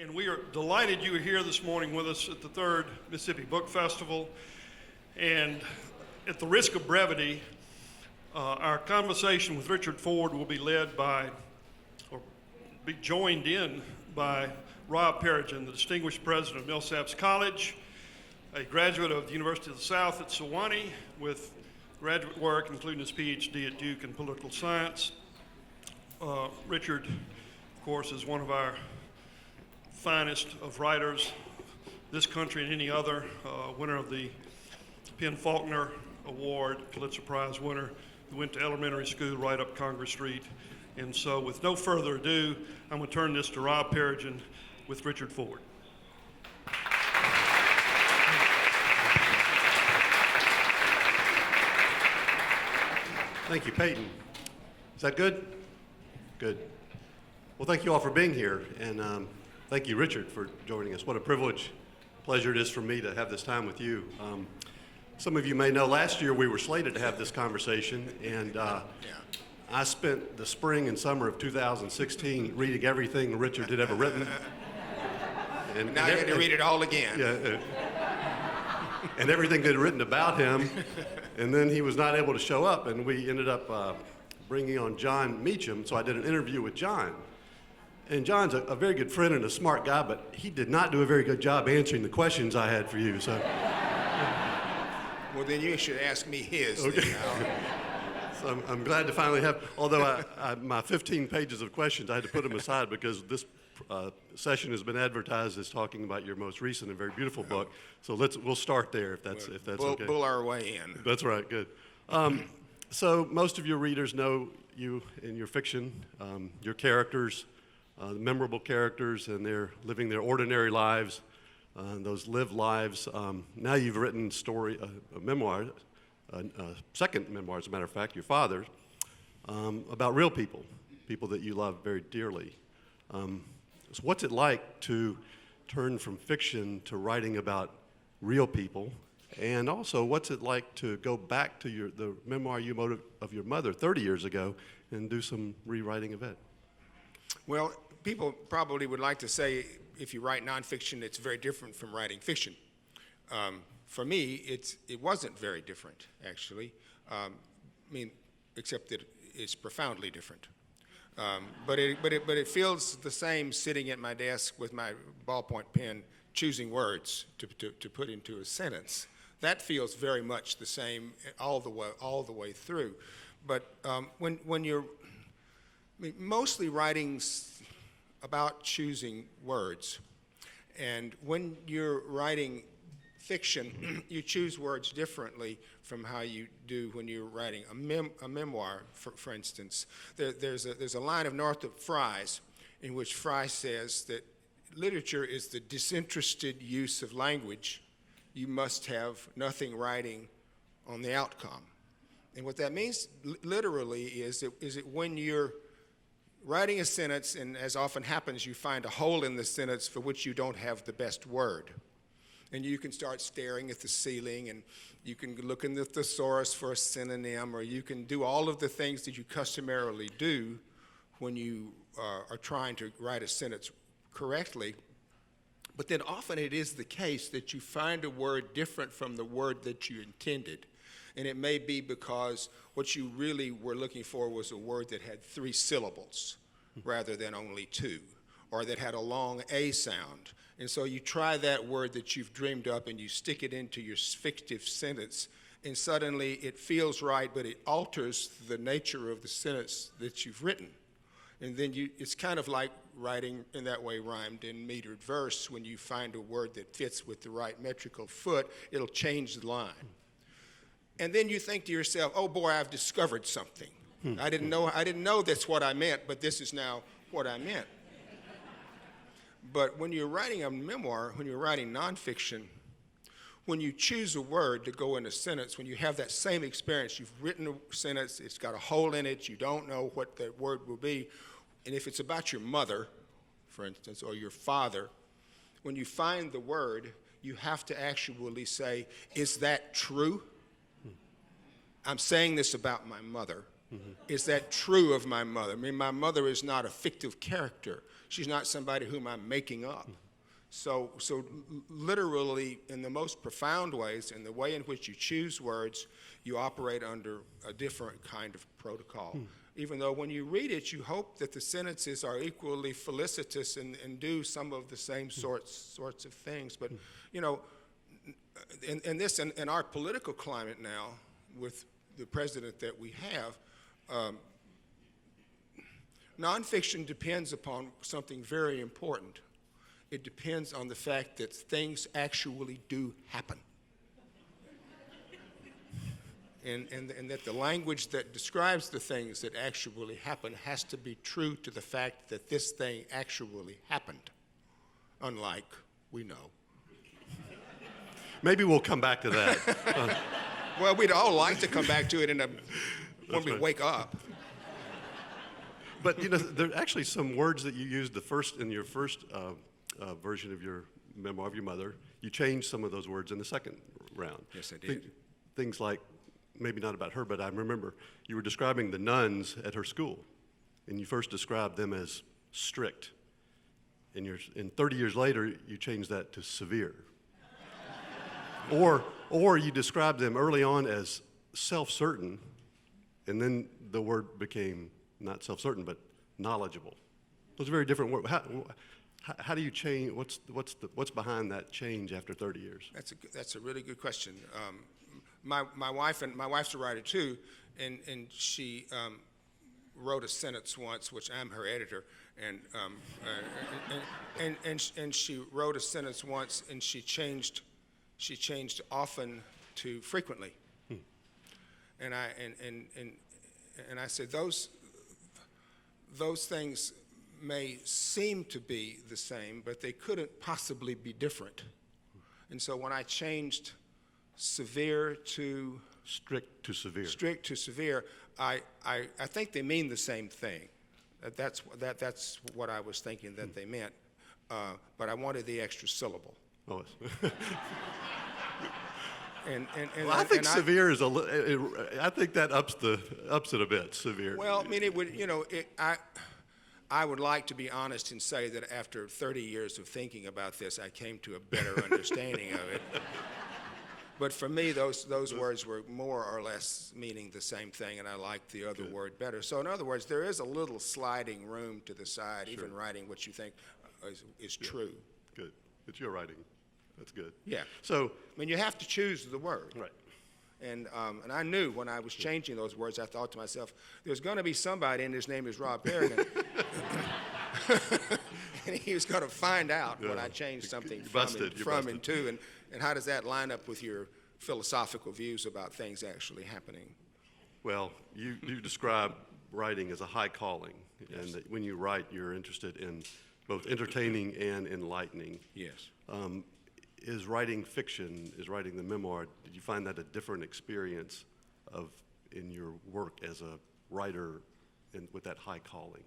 and we are delighted you are here this morning with us at the 3rd Mississippi Book Festival. And at the risk of brevity, our conversation with Richard Ford will be led by, or be joined in by Rob Pearigen, the distinguished president of Millsaps College, a graduate of the University of the South at Sewanee with graduate work including his PhD at Duke in political science. Richard, of course, is one of our finest of writers, this country and any other, winner of the Penn-Faulkner Award, Pulitzer-prize winner, who went to elementary school right up Congress Street. And so with no further ado, I'm going to turn this to Rob Pearigen with Richard Ford. Thank you, Peyton. Is that good? Good. Well, thank you all for being here, and thank you, Richard, for joining us. What a privilege, pleasure it is for me to have this time with you. Some of you may know last year we were slated to have this conversation, and I spent the spring and summer of 2016 reading everything Richard had ever written. And now you had to read it all again. Yeah, and everything they'd written about him, and then he was not able to show up, and we ended up bringing on John Meacham, so I did an interview with John. And John's a very good friend and a smart guy, but he did not do a very good job answering the questions I had for you. So, well, then you should ask me his. Okay. So I'm glad to finally have, although my 15 pages of questions, I had to put them aside because this session has been advertised as talking about your most recent and very beautiful book. So we'll start there if that's okay. Pull our way in. That's right, good. So most of your readers know you in your fiction, your characters, memorable characters, and they're living their ordinary lives, those lived lives. Now you've written a memoir, a second memoir, as a matter of fact, your father's, about real people, people that you love very dearly. So what's it like to turn from fiction to writing about real people? And also, what's it like to go back to the memoir you wrote of your mother 30 years ago and do some rewriting of it? Well, people probably would like to say if you write nonfiction, it's very different from writing fiction. For me, it wasn't very different, actually. I mean, except that it's profoundly different. But it feels the same sitting at my desk with my ballpoint pen, choosing words to put into a sentence. That feels very much the same all the way through. But when you're mostly writing's about choosing words, and when you're writing fiction, you choose words differently from how you do when you're writing a memoir, for instance. There's a line of Northrop Frye's in which Frye says that literature is the disinterested use of language. You must have nothing writing on the outcome. And what that means literally is that when you're writing a sentence, and as often happens, you find a hole in the sentence for which you don't have the best word. And you can start staring at the ceiling, and you can look in the thesaurus for a synonym, or you can do all of the things that you customarily do when you are trying to write a sentence correctly. But then often it is the case that you find a word different from the word that you intended. And it may be because what you really were looking for was a word that had 3 syllables rather than only 2, or that had a long A sound. And so you try that word that you've dreamed up and you stick it into your fictive sentence, and suddenly it feels right, but it alters the nature of the sentence that you've written. And then it's kind of like writing in that way rhymed in metered verse. When you find a word that fits with the right metrical foot, it'll change the line. And then you think to yourself, oh boy, I've discovered something. I didn't know that's what I meant, but this is now what I meant. But when you're writing a memoir, when you're writing nonfiction, when you choose a word to go in a sentence, when you have that same experience, you've written a sentence, it's got a hole in it, you don't know what that word will be, and if it's about your mother, for instance, or your father, when you find the word, you have to actually say, is that true? I'm saying this about my mother. Mm-hmm. Is that true of my mother? I mean, my mother is not a fictive character. She's not somebody whom I'm making up. So literally, in the most profound ways, in the way in which you choose words, you operate under a different kind of protocol. Even though when you read it, you hope that the sentences are equally felicitous and do some of the same sorts of things. But, you know, in our political climate now, with the president that we have, nonfiction depends upon something very important. It depends on the fact that things actually do happen. And that the language that describes the things that actually happen has to be true to the fact that this thing actually happened, unlike we know. Maybe we'll come back to that. Well, we'd all like to come back to it when we wake up. But you know, there are actually some words that you used in your first version of your memoir of your mother. You changed some of those words in the second round. Yes, I did. Things like, maybe not about her, but I remember you were describing the nuns at her school, and you first described them as strict. And 30 years later, you changed that to severe. Or you described them early on as self-certain, and then the word became not self-certain, but knowledgeable. Those are very different words. How do you change? What's behind that change after 30 years? That's a really good question. My wife's a writer too, and she wrote a sentence once, which I'm her editor, and she wrote a sentence once, and she changed often to frequently. And I said those things may seem to be the same, but they couldn't possibly be different. And so when I changed severe to strict to severe, I think they mean the same thing. That's what I was thinking that they meant, but I wanted the extra syllable. Oh. Well, I think severe is I think that ups it a bit. Severe. Well, I mean, it would. You know, I would like to be honest and say that after 30 years of thinking about this, I came to a better understanding of it. But for me, those words were more or less meaning the same thing, and I liked the other word better. So in other words, there is a little sliding room to the side, even writing what you think is true. Good. It's your writing. That's good. Yeah. So, I mean, you have to choose the word. right. And I knew when I was changing those words, I thought to myself, there's going to be somebody, and his name is Rob Pearigen, and he was going to find out when I changed something from and to, and how does that line up with your philosophical views about things actually happening? Well, you describe writing as a high calling, and that when you write, you're interested in both entertaining and enlightening. Yes. Is writing fiction, is writing the memoir, did you find that a different experience in your work as a writer with that high calling?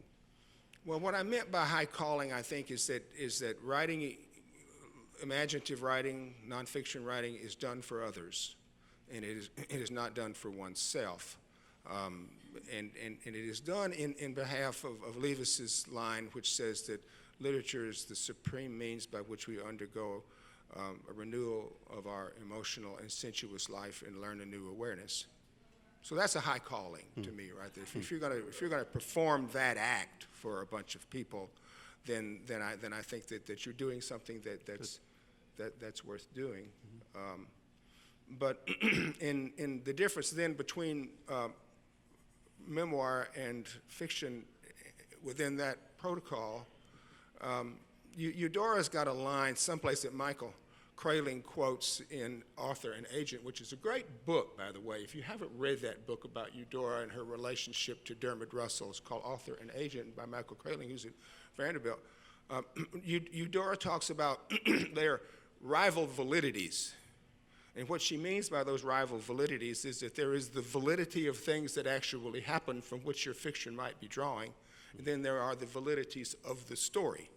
Well, what I meant by high calling, I think, is that writing, imaginative writing, nonfiction writing, is done for others, and it is not done for oneself. And it is done in behalf of Leavis's line, which says that literature is the supreme means by which we undergo a renewal of our emotional and sensuous life and learn a new awareness. So that's a high calling to me, right there. If you're going to perform that act for a bunch of people, then I think that you're doing something that's worth doing. But in the difference then between memoir and fiction within that protocol, Eudora's got a line someplace that Michael Kraling quotes in Author and Agent, which is a great book, by the way. If you haven't read that book about Eudora and her relationship to Dermot Russell, it's called Author and Agent by Michael Kraling, who's at Vanderbilt. Eudora talks about their rival validities. And what she means by those rival validities is that there is the validity of things that actually happen from which your fiction might be drawing, and then there are the validities of the story,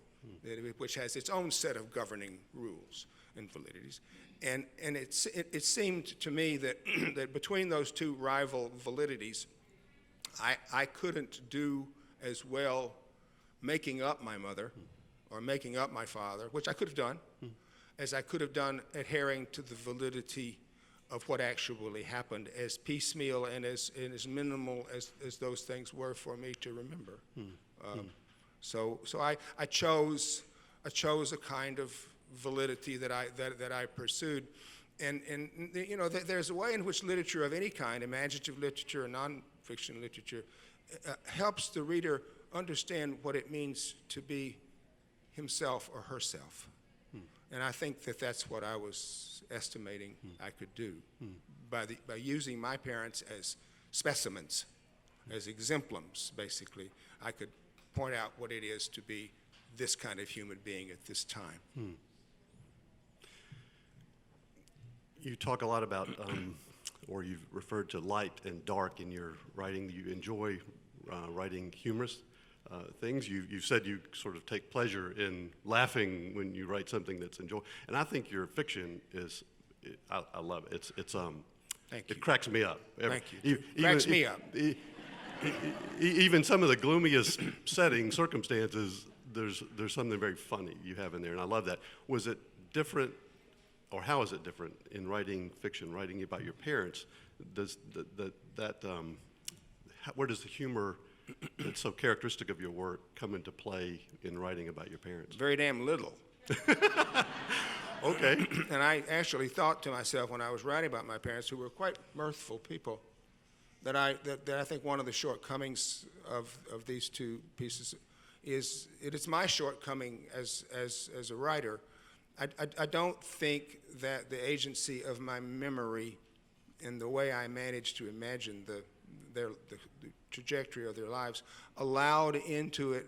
which has its own set of governing rules and validities. And it seemed to me that, that between those two rival validities, I couldn't do as well making up my mother or making up my father, which I could have done, as I could have done adhering to the validity of what actually happened, as piecemeal and as minimal as those things were for me to remember. So I chose a kind of validity that I pursued, and you know, there's a way in which literature of any kind, imaginative literature or nonfiction literature, helps the reader understand what it means to be himself or herself. And I think that that's what I was estimating I could do by using my parents as specimens, as exemplums, basically. I could point out what it is to be this kind of human being at this time. You talk a lot about, or you've referred to light and dark in your writing. You enjoy writing humorous things. You said you sort of take pleasure in laughing when you write something that's enjoyable. And I think your fiction is, I love it. Thank you. It cracks me up. Thank you. Cracks me up. Even some of the gloomiest settings, circumstances, there's something very funny you have in there, and I love that. Was it different, or how is it different in writing fiction, writing about your parents? Does where does the humor that's so characteristic of your work come into play in writing about your parents? Very damn little. Okay. And I actually thought to myself when I was writing about my parents, who were quite mirthful people, that I think one of the shortcomings of these two pieces is it is my shortcoming as a writer. I don't think that the agency of my memory and the way I managed to imagine the trajectory of their lives allowed into it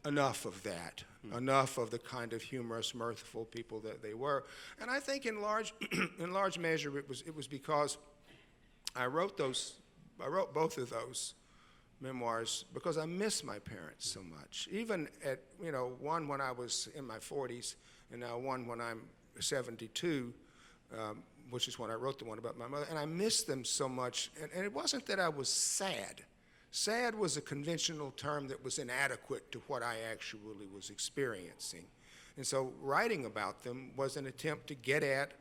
enough of that, enough of the kind of humorous, mirthful people that they were. And I think in large measure it was because I wrote both of those memoirs because I miss my parents so much. Even at, you know, one when I was in my 40s and now one when I'm 72, which is when I wrote the one about my mother, and I miss them so much. And it wasn't that I was sad. Sad was a conventional term that was inadequate to what I actually was experiencing. And so writing about them was an attempt to get at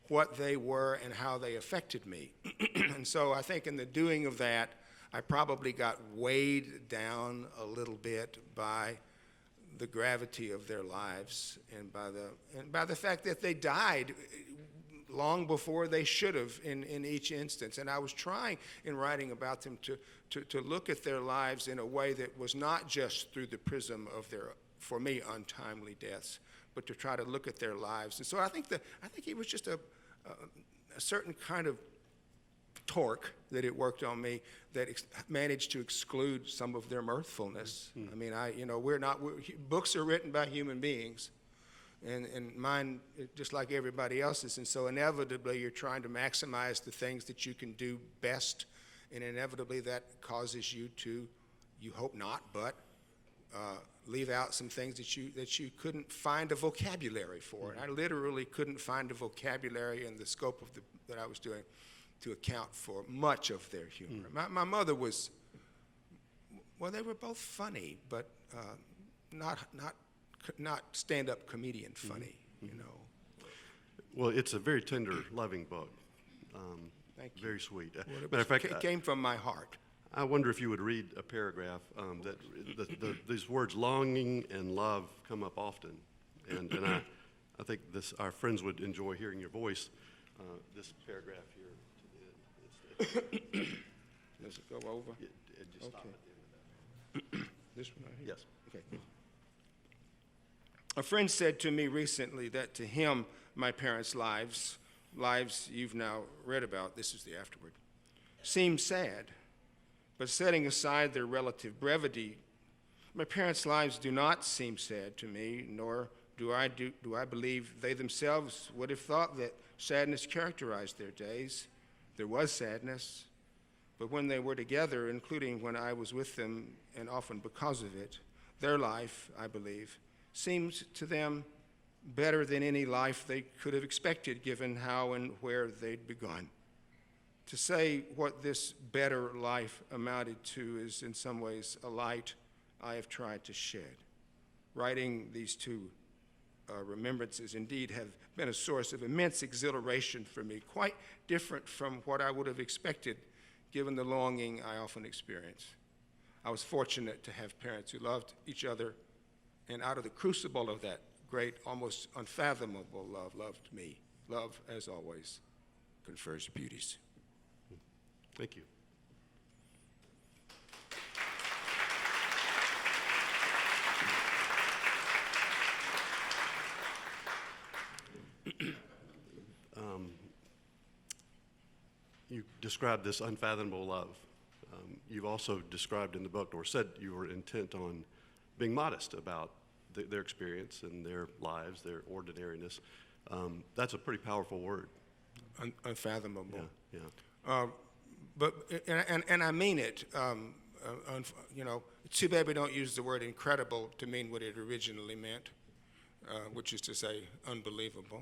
what they were and how they affected me. And so I think in the doing of that, I probably got weighed down a little bit by the gravity of their lives and by the fact that they died long before they should have in each instance. And I was trying in writing about them to look at their lives in a way that was not just through the prism of their, for me, untimely deaths, but to try to look at their lives. And so I think it was just a certain kind of torque that it worked on me that managed to exclude some of their mirthfulness. I mean, books are written by human beings, and mine, just like everybody else's, and so inevitably you're trying to maximize the things that you can do best, and inevitably that causes you to, you hope not, but leave out some things that you couldn't find a vocabulary for. And I literally couldn't find a vocabulary in the scope of that I was doing to account for much of their humor. My mother was, well, they were both funny, but not stand-up comedian funny, you know. Well, it's a very tender, loving book. Thank you. Very sweet. Well, Matter of fact, it came from my heart. I wonder if you would read a paragraph that these words "longing" and "love" come up often, and I think our friends would enjoy hearing your voice. This paragraph here to the end. Does it go over? Just stop Okay. at the end of that. This one right here? Yes. Okay. A friend said to me recently that to him, my parents' lives you've now read about, this is the afterword, seem sad. But setting aside their relative brevity, my parents' lives do not seem sad to me, nor do I believe they themselves would have thought that sadness characterized their days. There was sadness, but when they were together, including when I was with them, and often because of it, their life, I believe, seems to them better than any life they could have expected given how and where they'd begun. To say what this better life amounted to is in some ways a light I have tried to shed. Writing these two remembrances indeed have been a source of immense exhilaration for me, quite different from what I would have expected given the longing I often experience. I was fortunate to have parents who loved each other, and out of the crucible of that great, almost unfathomable love, loved me. Love, as always, confers beauties. Thank you. You described this unfathomable love. You've also described in the book, or said you were intent on being modest about their experience and their lives, their ordinariness. That's a pretty powerful word. Unfathomable. Yeah, yeah. And I mean it. You know, it's too bad we don't use the word incredible to mean what it originally meant, which is to say unbelievable.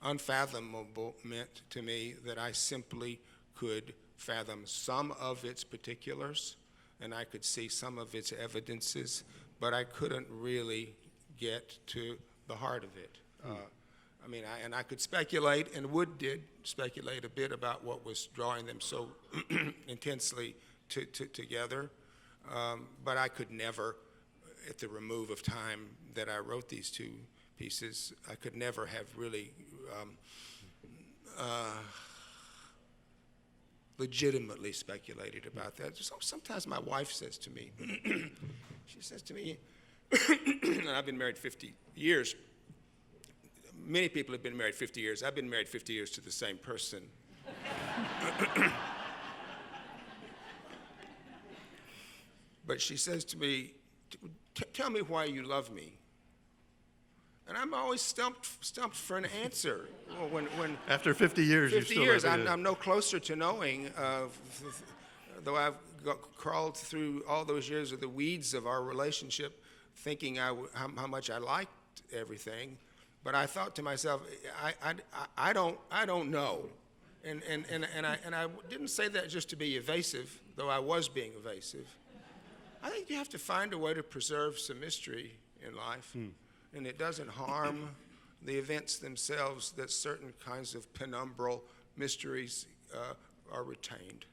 Unfathomable meant to me that I simply could fathom some of its particulars, and I could see some of its evidences, but I couldn't really get to the heart of it. I mean, I could speculate, and did speculate a bit about what was drawing them so intensely together, but I could never, at the remove of time that I wrote these two pieces, I could never have really legitimately speculated about that. Sometimes my wife says to me, she says to me, and I've been married 50 years. Many people have been married 50 years. I've been married 50 years to the same person. But she says to me, tell me why you love me. And I'm always stumped for an answer. Well, when After 50 years, 50 you years, still have I'm no closer to knowing, though I've crawled through all those years of the weeds of our relationship, thinking how much I liked everything. But I thought to myself, I don't know, and I didn't say that just to be evasive, though I was being evasive. I think you have to find a way to preserve some mystery in life, and it doesn't harm the events themselves that certain kinds of penumbral mysteries are retained.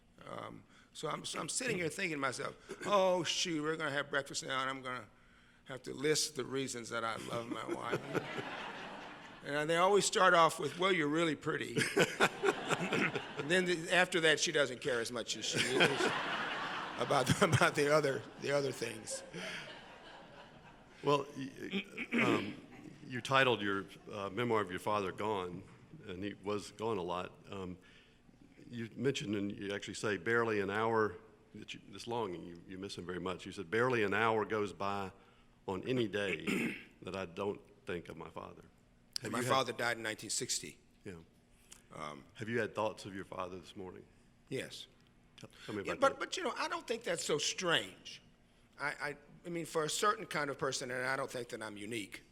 So I'm sitting here thinking to myself, oh shoot, we're going to have breakfast now, and I'm going to have to list the reasons that I love my wife. And they always start off with, well, you're really pretty. And then after that, she doesn't care as much as she is about the other things. Well, you titled your memoir of your father Gone, and he was gone a lot. You mentioned, and you actually say, barely an hour, this long, and you miss him very much. You said, barely an hour goes by on any day that I don't think of my father. My father died in 1960. Yeah. Have you had thoughts of your father this morning? Yes. Tell me about that. But you know, I don't think that's so strange. I mean, for a certain kind of person, and I don't think that I'm unique,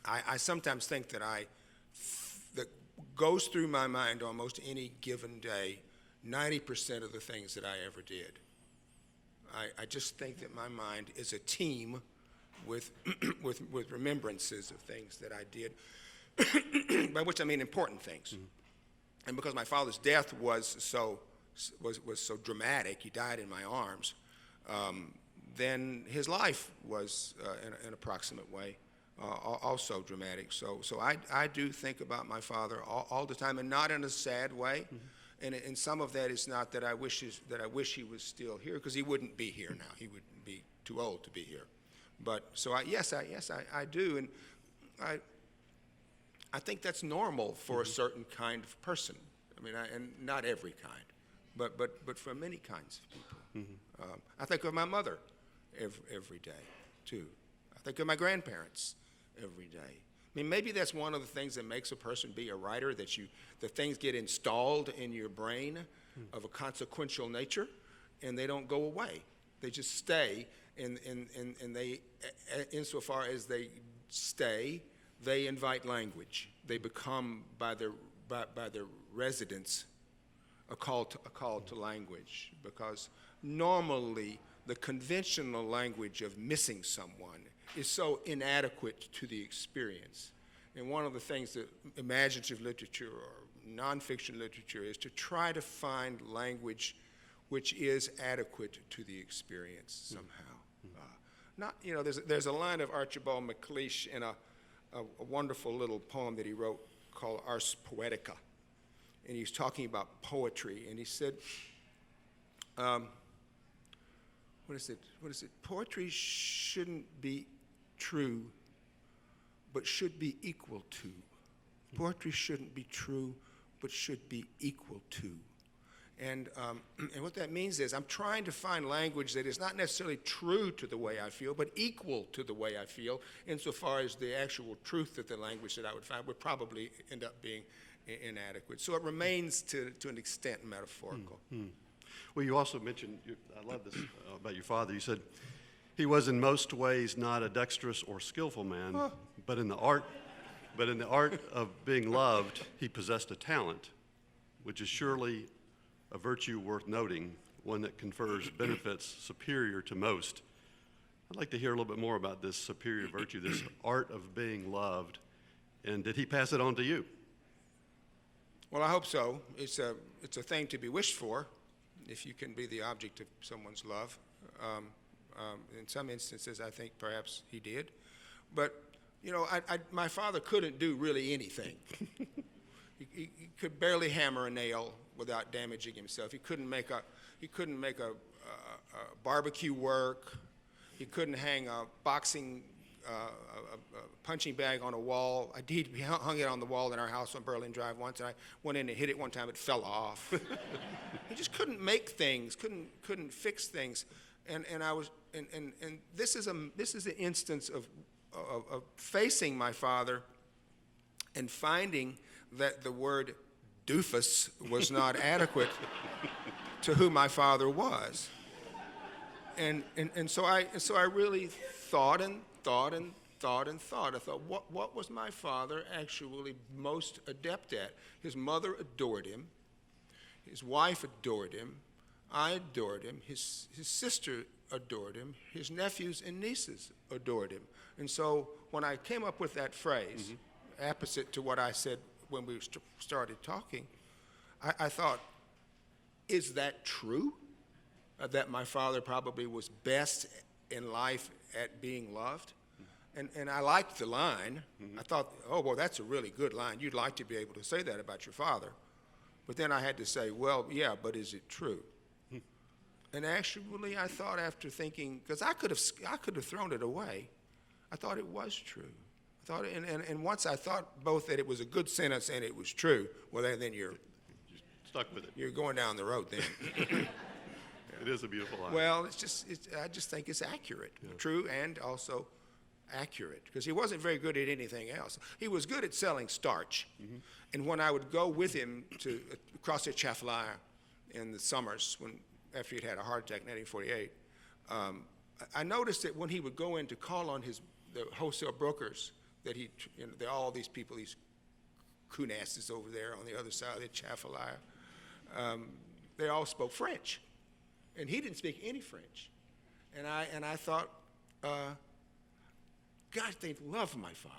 I sometimes think that that goes through my mind almost any given day, 90% of the things that I ever did. I just think that my mind is a team with remembrances of things that I did, by which I mean important things. And because my father's death was so dramatic, he died in my arms, then his life was, in an approximate way, also dramatic. So I do think about my father all the time, and not in a sad way. And some of that is not that I wish he was still here, because he wouldn't be here now. He would be too old to be here. But so I do, and I think that's normal for a certain kind of person. I mean, and not every kind, but for many kinds of people. I think of my mother every day too. I think of my grandparents every day. I mean, maybe that's one of the things that makes a person be a writer, that things get installed in your brain of a consequential nature, and they don't go away. They just stay. And they, insofar as they stay, they invite language. They become, by their residence, a call to language. Because normally the conventional language of missing someone is so inadequate to the experience. And one of the things that imaginative literature or nonfiction literature is to try to find language which is adequate to the experience somehow. There's a line of Archibald MacLeish in a wonderful little poem that he wrote called Ars Poetica. And he's talking about poetry, and he said, what is it? Poetry shouldn't be true, but should be equal to. Poetry shouldn't be true, but should be equal to. And what that means is I'm trying to find language that is not necessarily true to the way I feel, but equal to the way I feel, insofar as the actual truth of the language that I would find would probably end up being inadequate. So it remains to an extent metaphorical. Well, you also mentioned, I love this about your father. You said he was in most ways not a dexterous or skillful man, but in the art of being loved, he possessed a talent, which is surely a virtue worth noting, one that confers benefits superior to most. I'd like to hear a little bit more about this superior virtue, this art of being loved, and did he pass it on to you? Well, I hope so. It's a thing to be wished for, if you can be the object of someone's love. In some instances, I think perhaps he did. But, my father couldn't do really anything. He could barely hammer a nail without damaging himself. He couldn't make a barbecue work. He couldn't hang a boxing punching bag on a wall. We hung it on the wall in our house on Berlin Drive once, and I went in and hit it one time. It fell off. He just couldn't make things, couldn't fix things, and this is an instance of facing my father and finding that the word doofus was not adequate to who my father was. And so I really thought. I thought, what was my father actually most adept at? His mother adored him. His wife adored him. I adored him. His sister adored him. His nephews and nieces adored him. And so when I came up with that phrase, opposite to what I said when we started talking, I thought, is that true? That my father probably was best in life at being loved? And I liked the line. I thought, oh, well, that's a really good line. You'd like to be able to say that about your father. But then I had to say, well, yeah, but is it true? And actually, I thought after thinking, because I could have thrown it away, I thought it was true. I thought, and once I thought both that it was a good sentence and it was true, well, then you're Stuck with it. You're going down the road then. It is a beautiful line. Well, I just think it's accurate, true and also accurate, because he wasn't very good at anything else. He was good at selling starch, and when I would go with him to across the Atchafalaya in the summers, after he'd had a heart attack in 1948, I noticed that when he would go in to call on the wholesale brokers, that all these people, these coonasses over there on the other side of the Atchafalaya, they all spoke French, and he didn't speak any French, and I thought, gosh, they love my father.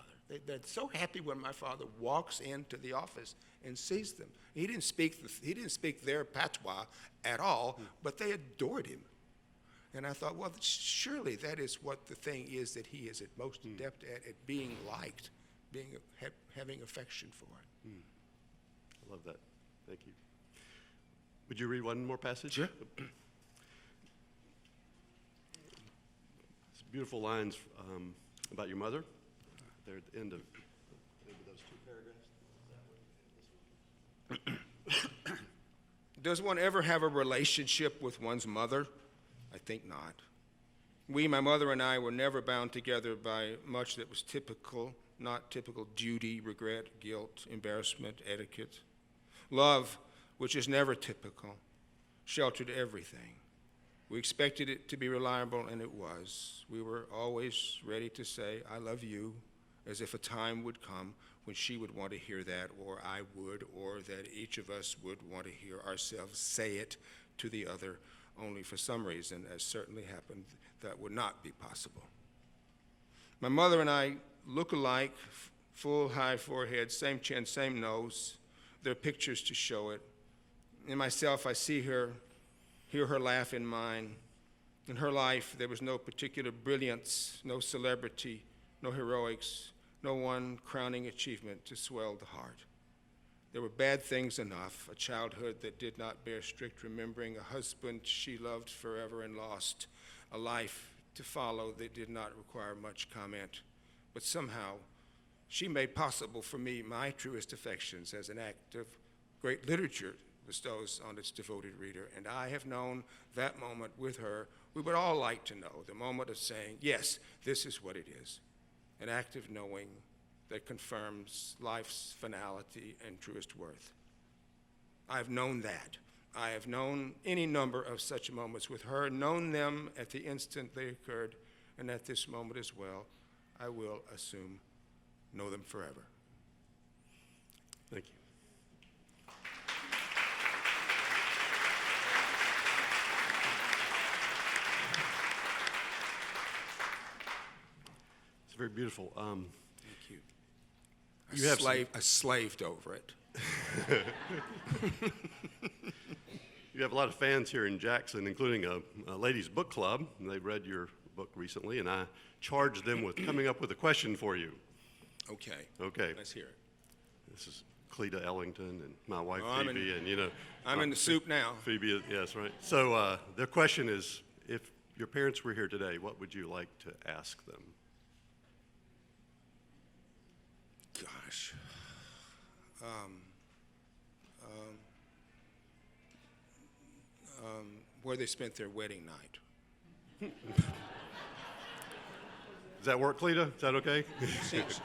They're so happy when my father walks into the office and sees them. He didn't speak their patois at all, but they adored him. And I thought, well, surely that is what the thing is that he is at most adept at being liked, having affection for it. I love that. Thank you. Would you read one more passage? Sure. Some beautiful lines about your mother. They're at the end of those two paragraphs. Does one ever have a relationship with one's mother? I think not. My mother and I, were never bound together by much that was not typical duty, regret, guilt, embarrassment, etiquette. Love, which is never typical, sheltered everything. We expected it to be reliable, and it was. We were always ready to say, I love you, as if a time would come when she would want to hear that, or I would, or that each of us would want to hear ourselves say it to the other only for some reason, as certainly happened, that would not be possible. My mother and I look alike, full, high forehead, same chin, same nose. There are pictures to show it. In myself, I see her, hear her laugh in mine. In her life, there was no particular brilliance, no celebrity, no heroics, no one crowning achievement to swell the heart. There were bad things enough, a childhood that did not bear strict remembering, a husband she loved forever and lost, a life to follow that did not require much comment. But somehow, she made possible for me my truest affections as an act of great literature bestows on its devoted reader. And I have known that moment with her. We would all like to know the moment of saying, yes, this is what it is, an act of knowing that confirms life's finality and truest worth. I've known that. I have known any number of such moments with her, known them at the instant they occurred, and at this moment as well, I will assume know them forever. Thank you. It's very beautiful. Thank you. You have I slaved over it. You have a lot of fans here in Jackson, including a ladies' book club, and they read your book recently, and I charged them with coming up with a question for you. Okay. Okay. Let's hear it. This is Cleta Ellington and my wife Oh, Phoebe, and you know. I'm in the soup now. Phoebe, yes, right. So their question is, if your parents were here today, what would you like to ask them? Gosh. Where they spent their wedding night. Does that work, Cleta? Is that okay?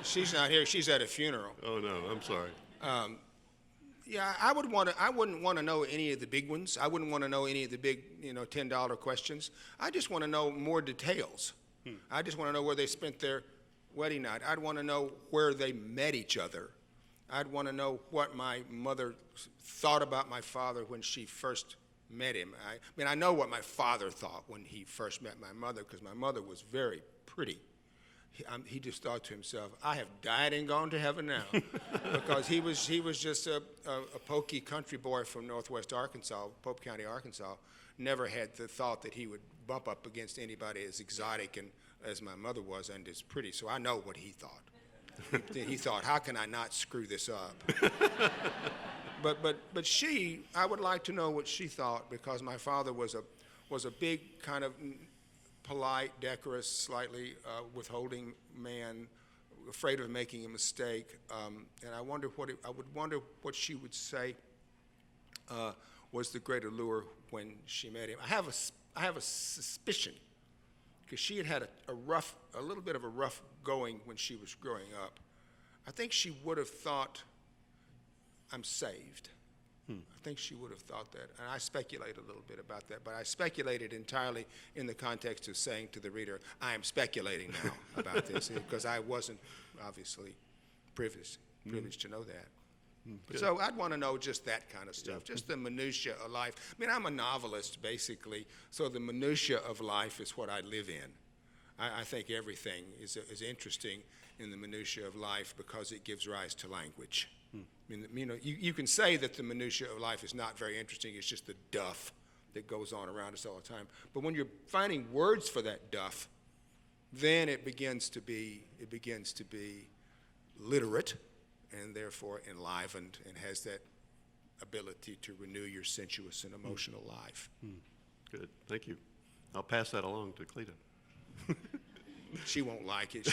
She's not here. She's at a funeral. Oh no, I'm sorry. Yeah, I wouldn't want to know any of the big ones. I wouldn't want to know any of the big, $10 questions. I just want to know more details. I just want to know where they spent their wedding night. I'd want to know where they met each other. I'd want to know what my mother thought about my father when she first met him. I know what my father thought when he first met my mother, because my mother was very pretty. He just thought to himself, I have died and gone to heaven now. Because he was just a pokey country boy from northwest Arkansas, Pope County, Arkansas. Never had the thought that he would bump up against anybody as exotic and as my mother was and as pretty. So I know what he thought. He thought, how can I not screw this up? But she, I would like to know what she thought, because my father was a big kind of polite, decorous, slightly withholding man, afraid of making a mistake, and I would wonder what she would say was the great allure when she met him. I have a suspicion, because she had a little bit of a rough going when she was growing up. I think she would have thought, I'm saved. I think she would have thought that, and I speculate a little bit about that, but I speculated entirely in the context of saying to the reader, I am speculating now about this, because I wasn't obviously privileged to know that. So I'd want to know just that kind of stuff, just the minutia of life. I mean, I'm a novelist, basically, so the minutia of life is what I live in. I think everything is interesting in the minutia of life because it gives rise to language. I mean, you can say that the minutia of life is not very interesting. It's just the duff that goes on around us all the time. But when you're finding words for that duff, then it begins to be literate, and therefore enlivened, and has that ability to renew your sensuous and emotional life. Good, thank you. I'll pass that along to Cleta. She won't like it.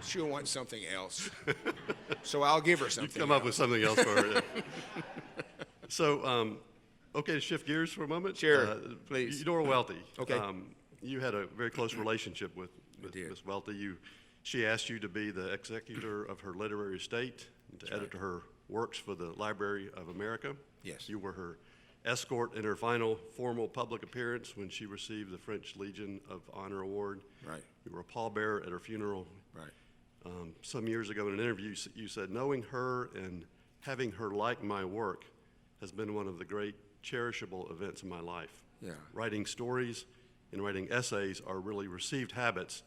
She'll want something else. So I'll give her something Come up with something else for her. So, okay, to shift gears for a moment? Sure, please. Eudora Welty. Okay. You had a very close relationship with did. Miss Welty. She asked you to be the executor of her literary estate, and to edit her works for the Library of America. Yes. You were her escort in her final formal public appearance when she received the French Legion of Honor Award. Right. You were a pallbearer at her funeral. Right. Some years ago in an interview, you said, knowing her and having her like my work has been one of the great cherishable events in my life. Yeah. Writing stories and writing essays are really received habits,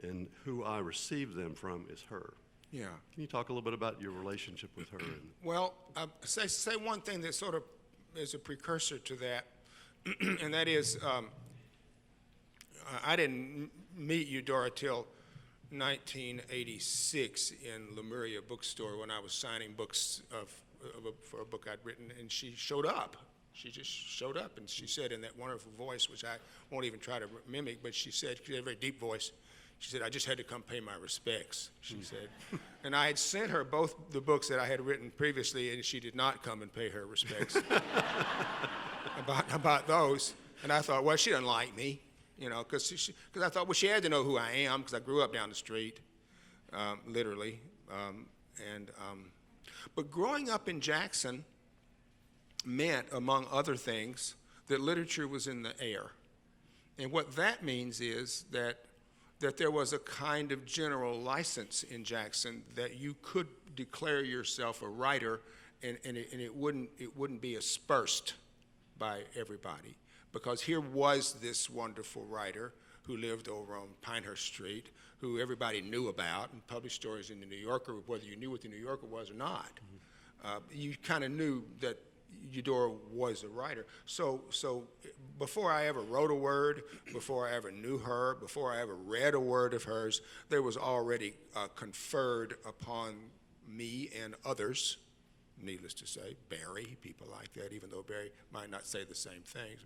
and who I receive them from is her. Yeah. Can you talk a little bit about your relationship with her? Well, say one thing that sort of is a precursor to that, and that is I didn't meet Eudora till 1986 in Lemuria bookstore when I was signing books for a book I'd written, and she showed up. She just showed up, and she said in that wonderful voice, which I won't even try to mimic, but she said, she had a very deep voice, she said, "I just had to come pay my respects," she said. And I had sent her both the books that I had written previously, and she did not come and pay her respects about those. And I thought, well, she doesn't like me, you know, because I thought, well, she had to know who I am, because I grew up down the street, literally. But growing up in Jackson meant, among other things, that literature was in the air. And what that means is that there was a kind of general license in Jackson that you could declare yourself a writer, and it wouldn't be aspersed by everybody, because here was this wonderful writer who lived over on Pinehurst Street, who everybody knew about and published stories in the New Yorker, whether you knew what the New Yorker was or not. You kind of knew that Eudora was a writer. So before I ever wrote a word, before I ever knew her, before I ever read a word of hers, there was already conferred upon me and others, needless to say, Barry, people like that, even though Barry might not say the same things,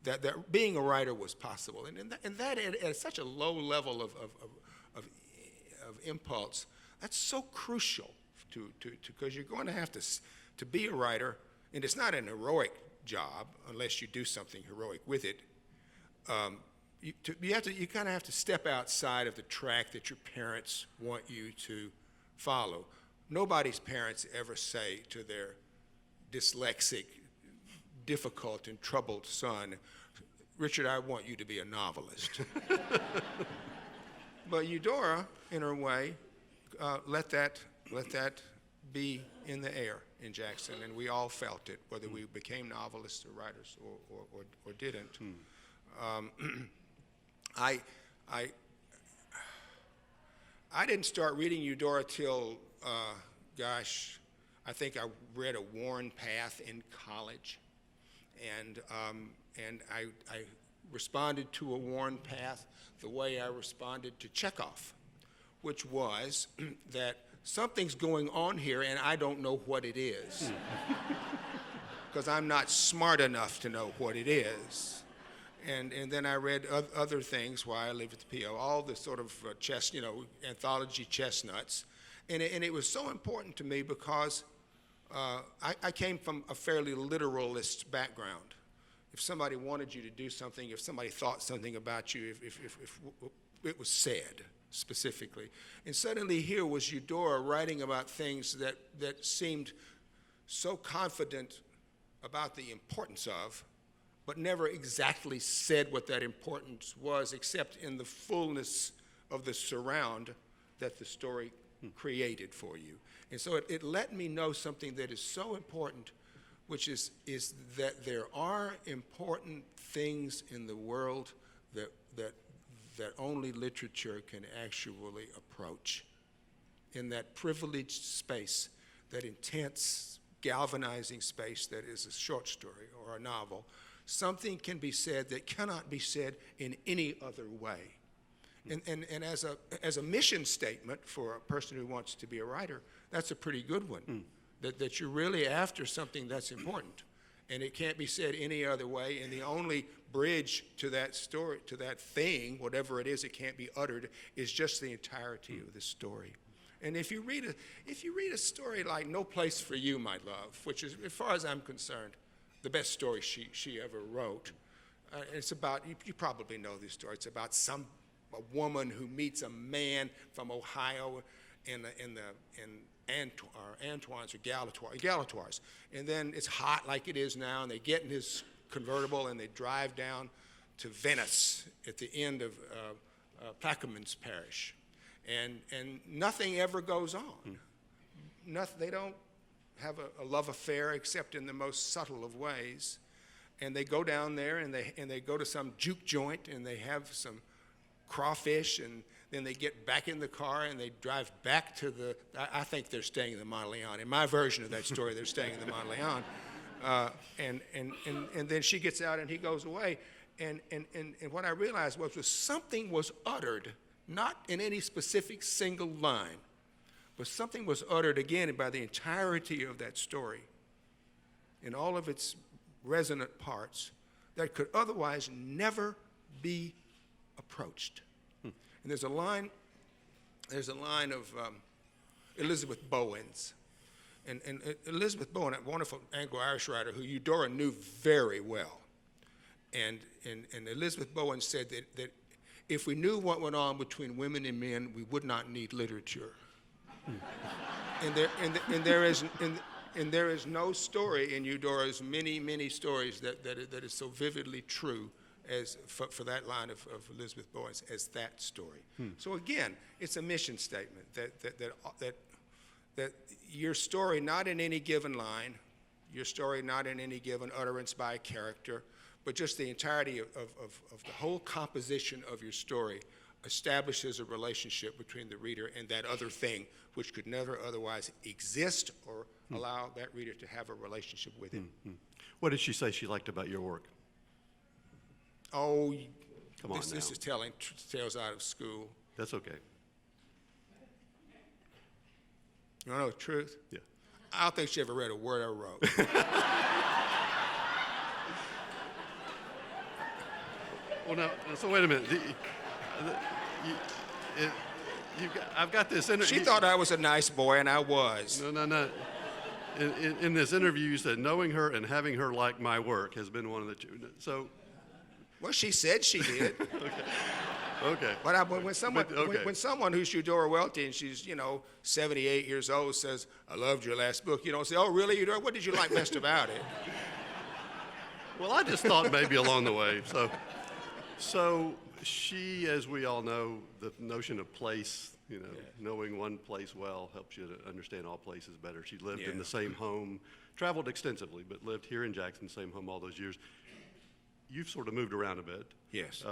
that being a writer was possible. And that at such a low level of impulse, that's so crucial because you're going to have to be a writer, and it's not an heroic job unless you do something heroic with it. You kind of have to step outside of the track that your parents want you to follow. Nobody's parents ever say to their dyslexic, difficult, and troubled son, "Richard, I want you to be a novelist." But Eudora, in her way, let that be in the air in Jackson, and we all felt it, whether we became novelists or writers or didn't. I didn't start reading Eudora till, I think I read A Worn Path in college, and I responded to A Worn Path the way I responded to Chekhov, which was that something's going on here and I don't know what it is, because I'm not smart enough to know what it is. And then I read other things while I lived at the PO, all the sort of anthology chestnuts. And it was so important to me because I came from a fairly literalist background. If somebody wanted you to do something, if somebody thought something about you, if it was said specifically. And suddenly here was Eudora writing about things that seemed so confident about the importance of, but never exactly said what that importance was, except in the fullness of the surround that the story created for you. And so it let me know something that is so important, which is that there are important things in the world that only literature can actually approach. In that privileged space, that intense, galvanizing space that is a short story or a novel, something can be said that cannot be said in any other way. And as a mission statement for a person who wants to be a writer, that's a pretty good one, that you're really after something that's important. And it can't be said any other way, and the only bridge to that story, to that thing, whatever it is, it can't be uttered, is just the entirety of the story. And if you read a story like No Place for You, My Love, which is, as far as I'm concerned, the best story she ever wrote, it's about, you probably know this story, it's about a woman who meets a man from Ohio in Antoine's or Galatoire's. And then it's hot like it is now, and they get in his convertible and they drive down to Venice at the end of Plaquemines Parish. And nothing ever goes on. Nothing, have a love affair except in the most subtle of ways. And they go down there and they go to some juke joint and they have some crawfish, and then they get back in the car and they drive back to I think they're staying in the Monteleone. In my version of that story, they're staying in the Monteleone. And then she gets out and he goes away. And what I realized was something was uttered, not in any specific single line, but something was uttered again by the entirety of that story, in all of its resonant parts, that could otherwise never be approached. And there's a line of Elizabeth Bowen's. And Elizabeth Bowen, a wonderful Anglo-Irish writer who Eudora knew very well. And Elizabeth Bowen said that if we knew what went on between women and men, we would not need literature. And there is no story in Eudora's many stories that is so vividly true as for that line of Elizabeth Bowen's as that story. So again, it's a mission statement that your story, not in any given line, your story not in any given utterance by a character, but just the entirety of the whole composition of your story establishes a relationship between the reader and that other thing which could never otherwise exist or allow that reader to have a relationship with it. What did she say she liked about your work? Oh, Come on this now. is telling tales out of school. That's okay. You want to know the truth? Yeah. I don't think she ever read a word I wrote. Well, now, so wait a minute. I've got this interview. She thought I was a nice boy, and I was. No. In this interview, you said knowing her and having her like my work has been one of the two. So. Well, she said she did. Okay. But when someone who's Eudora Welty and she's 78 years old says, "I loved your last book," you don't say, "Oh, really, Eudora? What did you like best about it?" Well, I just thought maybe along the way. So she, as we all know, the notion of place, knowing one place well helps you to understand all places better. She lived in the same home, traveled extensively, but lived here in Jackson, same home all those years. You've sort of moved around a bit. Yes.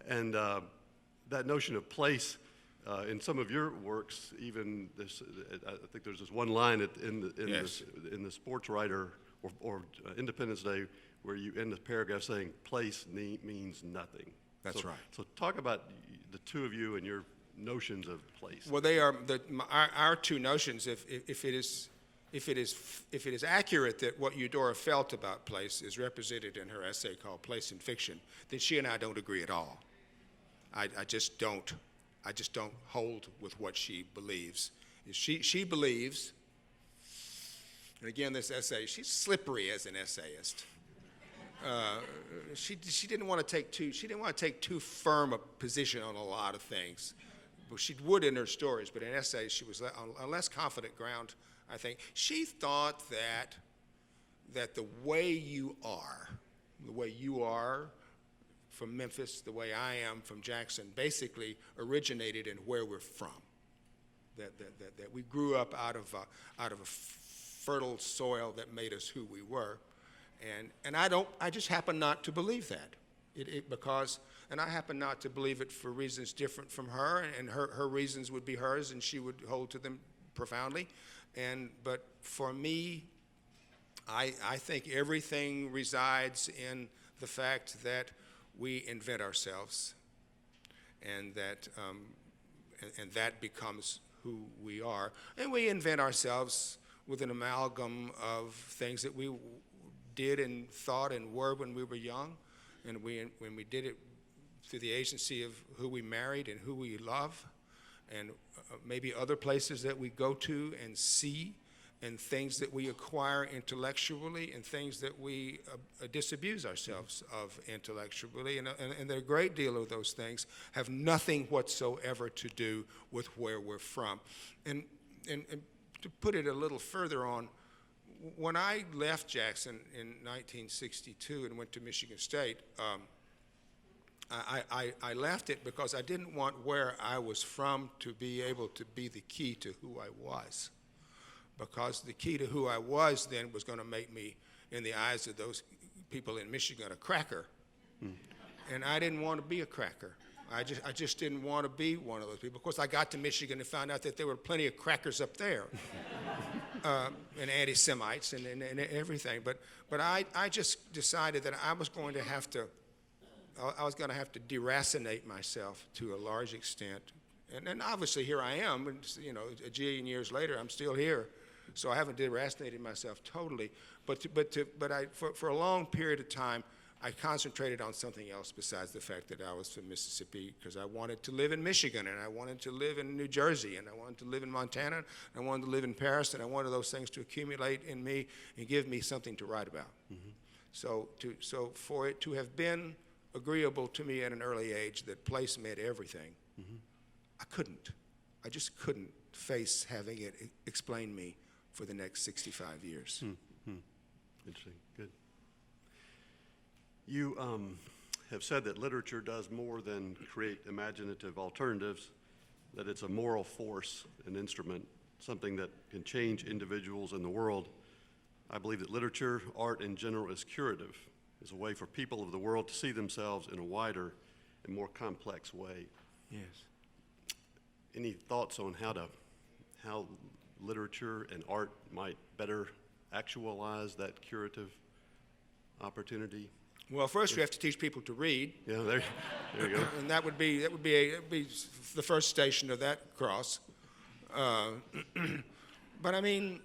And that notion of place, in some of your works, even this, I think there's this one line in the Sports Writer or Independence Day where you end the paragraph saying place means nothing. That's right. So talk about the two of you and your notions of place. Well, they are our two notions. If it is accurate that what Eudora felt about place is represented in her essay called Place in Fiction, then she and I don't agree at all. I just don't hold with what she believes. She believes, and again, this essay, she's slippery as an essayist. She didn't want to take too firm a position on a lot of things. Well, she would in her stories, but in essays she was on less confident ground, I think. She thought that the way you are from Memphis, the way I am from Jackson, basically originated in where we're from. That we grew up out of a fertile soil that made us who we were, and I just happen not to believe that. And I happen not to believe it for reasons different from her, and her reasons would be hers, and she would hold to them profoundly. But for me, I think everything resides in the fact that we invent ourselves, and that becomes who we are. And we invent ourselves with an amalgam of things that we did and thought and were when we were young, and when we did it through the agency of who we married and who we love, and maybe other places that we go to and see, and things that we acquire intellectually, and things that we disabuse ourselves of intellectually. And a great deal of those things have nothing whatsoever to do with where we're from. And to put it a little further on, when I left Jackson in 1962 and went to Michigan State, I left it because I didn't want where I was from to be able to be the key to who I was. because the key to who I was then was going to make me, in the eyes of those people in Michigan, a cracker. And I didn't want to be a cracker. I just didn't want to be one of those people. Of course, I got to Michigan and found out that there were plenty of crackers up there, and anti-Semites and everything. But I just decided that I was going to have to deracinate myself to a large extent. And obviously here I am, and, you know, a jillion years later, I'm still here. So I haven't deracinated myself totally. But for a long period of time, I concentrated on something else besides the fact that I was from Mississippi, because I wanted to live in Michigan, and I wanted to live in New Jersey, and I wanted to live in Montana, and I wanted to live in Paris, and I wanted those things to accumulate in me and give me something to write about. So for it to have been agreeable to me at an early age that place meant everything, I just couldn't face having it explain me for the next 65 years. Interesting. Good. You have said that literature does more than create imaginative alternatives, that it's a moral force, an instrument, something that can change individuals in the world. I believe that literature, art in general, is curative, is a way for people of the world to see themselves in a wider and more complex way. Yes. Any thoughts on how literature and art might better actualize that curative opportunity? Well, first we have to teach people to read. Yeah, there you go. And that would be the first station of that cross. But I mean,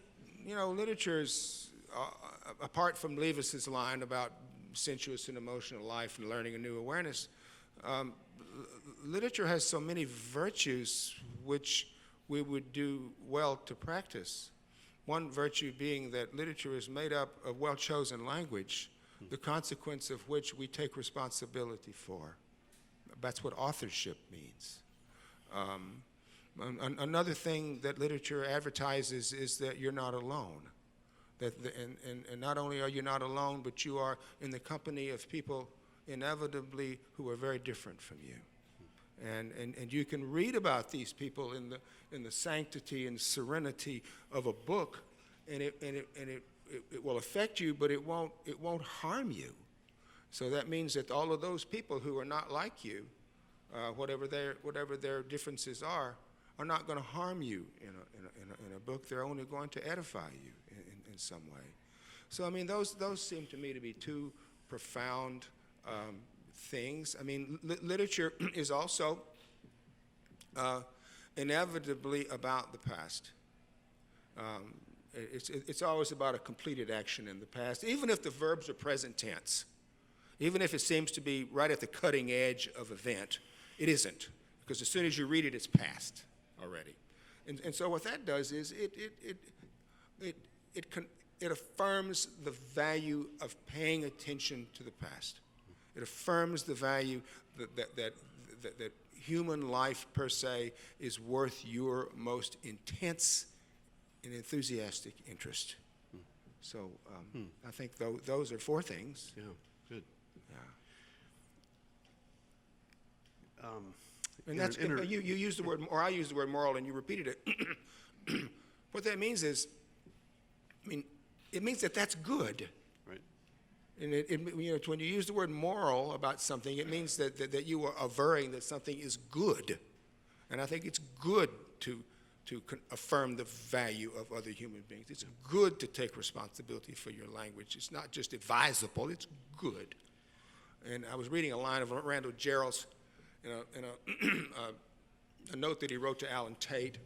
you know, literature's apart from Leavis's line about sensuous and emotional life and learning a new awareness, literature has so many virtues which we would do well to practice. One virtue being that literature is made up of well-chosen language, the consequence of which we take responsibility for. That's what authorship means. Another thing that literature advertises is that you're not alone. And not only are you not alone, but you are in the company of people inevitably who are very different from you. And you can read about these people in the sanctity and serenity of a book, and it will affect you, but it won't harm you. So that means that all of those people who are not like you, whatever their differences are not going to harm you in a book. They're only going to edify you in some way. So I mean, those seem to me to be two profound things. I mean, literature is also inevitably about the past. It's always about a completed action in the past, even if the verbs are present tense, even if it seems to be right at the cutting edge of event. It isn't, because as soon as you read it, it's past already. And so what that does is it affirms the value of paying attention to the past. It affirms the value that human life per se is worth your most intense and enthusiastic interest. So I think those are four things. Yeah, good. Yeah. And that's you used the word, or I used the word moral, and you repeated it. What that means is, I mean, it means that that's good. Right. And you know, when you use the word moral about something, it means that you are averring that something is good. And I think it's good to affirm the value of other human beings. It's good to take responsibility for your language. It's not just advisable, it's good. And I was reading a line of Randall Jarrell's in a note that he wrote to Alan Tate.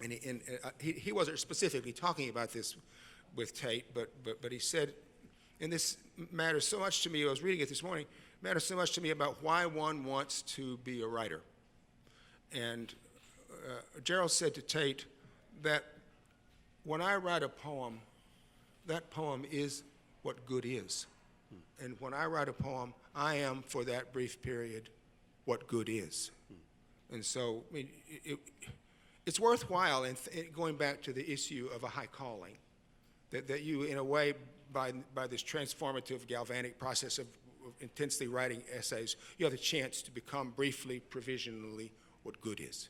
And he wasn't specifically talking about this with Tate, but he said, and this matters so much to me, I was reading it this morning, matters so much to me about why one wants to be a writer. And Gerald said to Tate that when I write a poem, that poem is what good is. And when I write a poem, I am, for that brief period, what good is. And so, I mean, it's worthwhile, and going back to the issue of a high calling, that you, in a way, by this transformative galvanic process of intensely writing essays, you have the chance to become briefly, provisionally, what good is.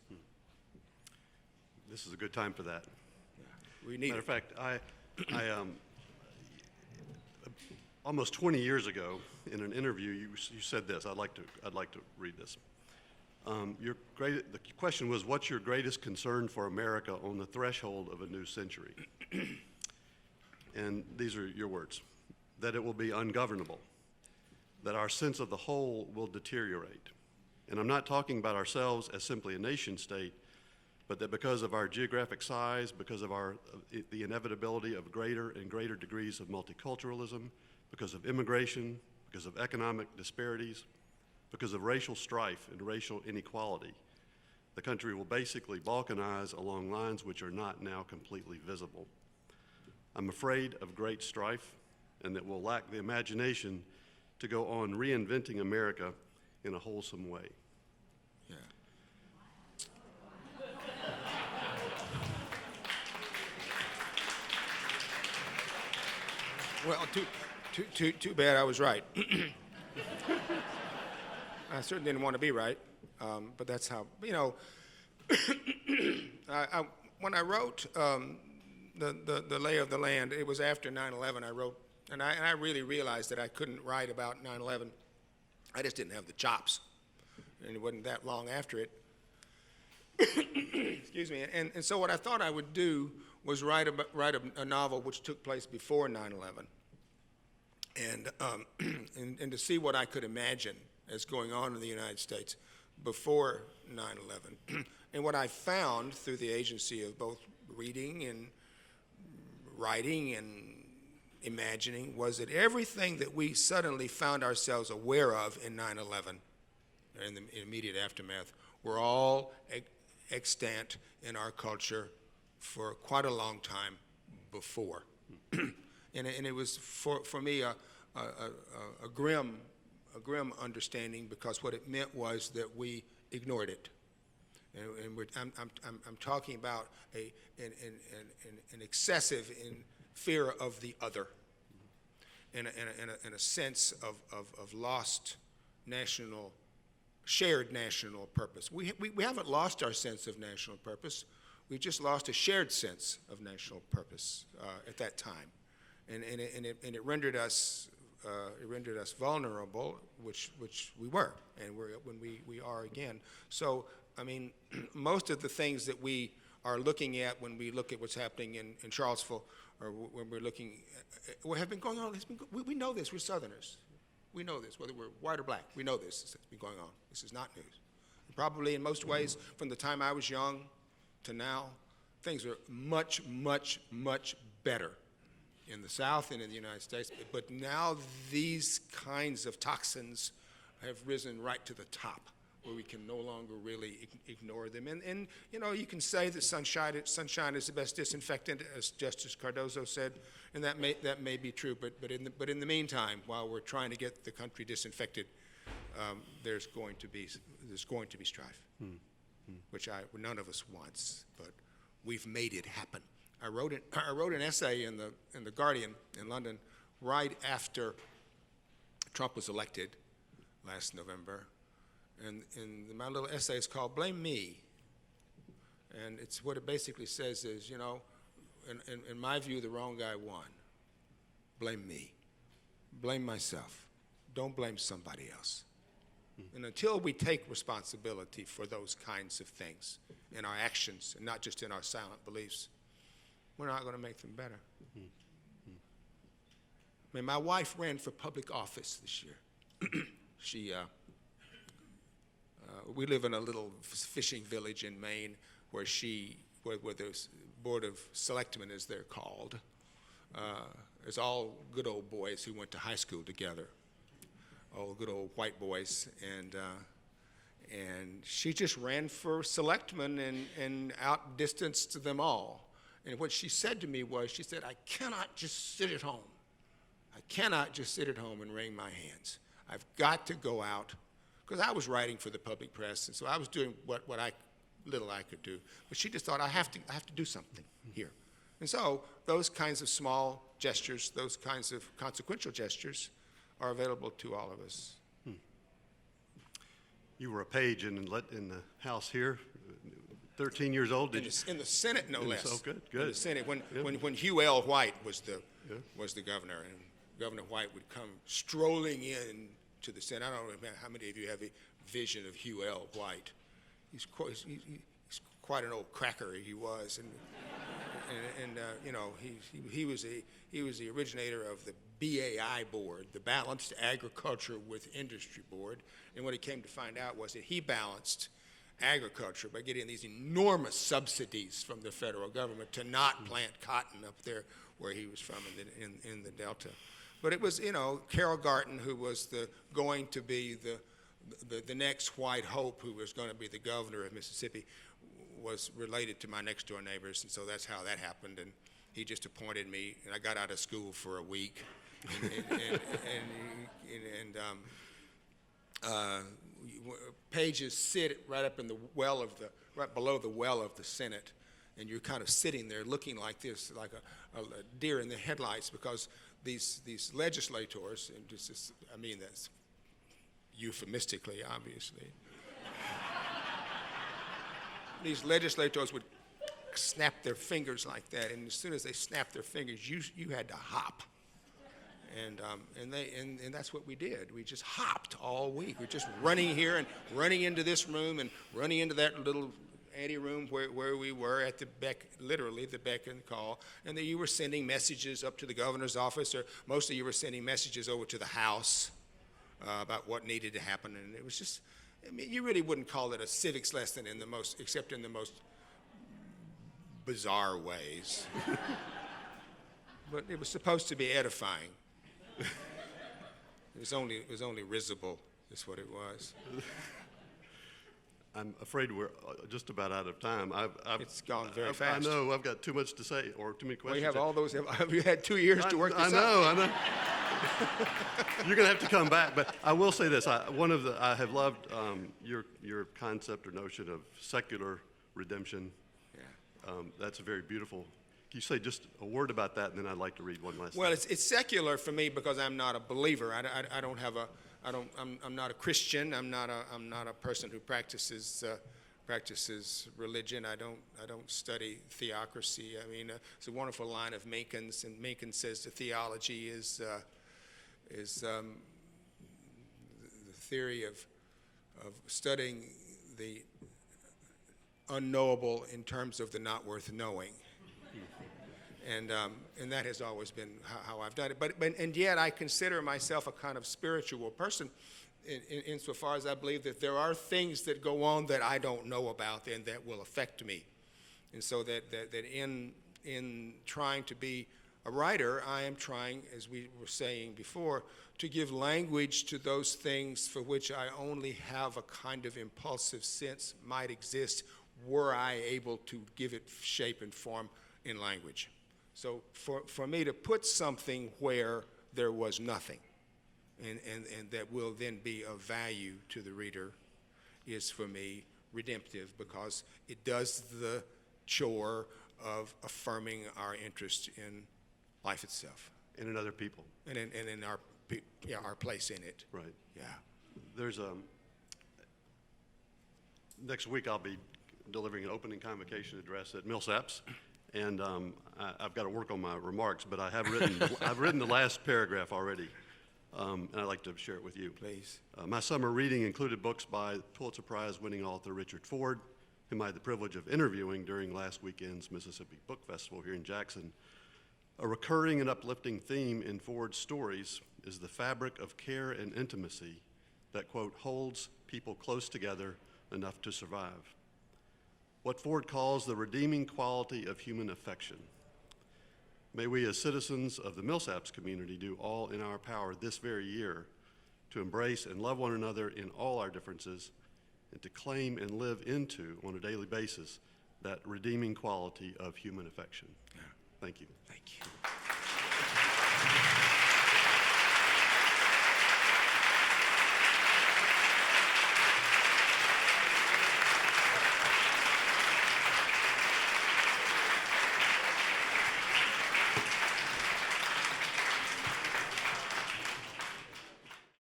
This is a good time for that. We need Matter it. of fact, almost 20 years ago, in an interview, you said this. I'd like to read this. The question was, what's your greatest concern for America on the threshold of a new century? And these are your words: that it will be ungovernable, that our sense of the whole will deteriorate. And I'm not talking about ourselves as simply a nation state, but that because of our geographic size, because of the inevitability of greater and greater degrees of multiculturalism, because of immigration, because of economic disparities, because of racial strife and racial inequality, the country will basically balkanize along lines which are not now completely visible. I'm afraid of great strife, and that we'll lack the imagination to go on reinventing America in a wholesome way. Yeah. Well, too bad I was right. I certainly didn't want to be right, but that's how, when I wrote the lay of the land, it was after 9/11 I wrote, and I really realized that I couldn't write about 9/11. I just didn't have the chops, and it wasn't that long after it. Excuse me. And so what I thought I would do was write a novel which took place before 9/11, and to see what I could imagine as going on in the United States before 9/11. And what I found through the agency of both reading and writing and imagining was that everything that we suddenly found ourselves aware of in 9/11, in the immediate aftermath, were all extant in our culture for quite a long time before. And it was for me a grim understanding, because what it meant was that we ignored it. And I'm talking about an excessive fear of the other, and a sense of lost shared national purpose. We haven't lost our sense of national purpose. We just lost a shared sense of national purpose at that time, and it rendered us vulnerable, which we were, and when we are again. So I mean, most of the things that we are looking at when we look at what's happening in Charlottesville, or when we're looking at what have been going on, we know this. We're Southerners. We know this, whether we're white or black. We know this. It's been going on. This is not news. Probably in most ways, from the time I was young to now, things are much, much, much better in the South and in the United States. But now these kinds of toxins have risen right to the top, where we can no longer really ignore them. And you can say that sunshine is the best disinfectant, as Justice Cardozo said, and that may be true. But in the meantime, while we're trying to get the country disinfected, there's going to be strife, which none of us wants, but we've made it happen. I wrote an essay in the Guardian in London right after Trump was elected last November. And my little essay is called "Blame Me," and what it basically says is, in my view, the wrong guy won. Blame me, blame myself. Don't blame somebody else. And until we take responsibility for those kinds of things in our actions, and not just in our silent beliefs, we're not going to make them better. I mean, my wife ran for public office this year. We live in a little fishing village in Maine where the Board of Selectmen, as they're called, is all good old boys who went to high school together, all good old white boys, and she just ran for selectman and outdistanced them all. And what she said to me was, she said, I cannot just sit at home. I cannot just sit at home and wring my hands. I've got to go out. Because I was writing for the public press, and so I was doing what little I could do. But she just thought, I have to do something here. And so those kinds of small gestures, those kinds of consequential gestures, are available to all of us. You were a page in the House here. 13 years old, did you? In the Senate, no less. Oh, good, In good. the Senate, when, Yeah. when Hugh L. White was the governor, and Governor White would come strolling in to the Senate. I don't know how many of you have a vision of Hugh L. White. He's quite an old cracker, he was, and you know, he was the originator of the BAI board, the Balanced Agriculture with Industry board, and what he came to find out was that he balanced agriculture by getting these enormous subsidies from the federal government to not plant cotton up there where he was from in the Delta. But it was, you know, Carroll Garton, who was going to be the next white hope, who was going to be the governor of Mississippi, was related to my next door neighbors, and so that's how that happened. And he just appointed me, and I got out of school for a week, pages sit right up in the well of right below the well of the Senate, and you're kind of sitting there looking like this, like a deer in the headlights, because these legislators, and I mean that's euphemistically, obviously, these legislators would snap their fingers like that, and as soon as they snapped their fingers, you had to hop. And that's what we did. We just hopped all week. We're just running here and running into this room and running into that little anteroom where we were at literally the beck and call. And then you were sending messages up to the governor's office, or most of you were sending messages over to the House about what needed to happen. And it was just, I mean, you really wouldn't call it a civics lesson except in the most bizarre ways. But it was supposed to be edifying. It was only risible, is what it was. I'm afraid we're just about out of time. It's gone very fast. I know. I've got too much to say, or too many questions. Well, you have all those. Have you had 2 years to work this out? I know. You're going to have to come back, but I will say this. I have loved your concept or notion of secular redemption. Yeah. That's a very beautiful. Can you say just a word about that, and then I'd like to read one last. Well, it's secular for me because I'm not a believer. I'm not a Christian. I'm not a person who practices religion. I don't study theocracy. I mean, it's a wonderful line of Mencken's, and Mencken says the theology is the theory of studying the unknowable in terms of the not worth knowing. And that has always been how I've done it. And yet I consider myself a kind of spiritual person insofar as I believe that there are things that go on that I don't know about and that will affect me. And so that in trying to be a writer, I am trying, as we were saying before, to give language to those things for which I only have a kind of impulsive sense might exist were I able to give it shape and form in language. So for me to put something where there was nothing and that will then be of value to the reader is for me redemptive, because it does the chore of affirming our interest in life itself. And in other people. And in our place in it. Right. Yeah. There's next week I'll be delivering an opening convocation address at Millsaps. And I've got to work on my remarks, but I have written I've written the last paragraph already, and I'd like to share it with you. Please. My summer reading included books by Pulitzer-prize winning author Richard Ford, whom I had the privilege of interviewing during last weekend's Mississippi Book Festival here in Jackson. A recurring and uplifting theme in Ford's stories is the fabric of care and intimacy that, quote, holds people close together enough to survive. What Ford calls the redeeming quality of human affection. May we as citizens of the Millsaps community do all in our power this very year to embrace and love one another in all our differences, and to claim and live into, on a daily basis, that redeeming quality of human affection. Thank you. Thank you.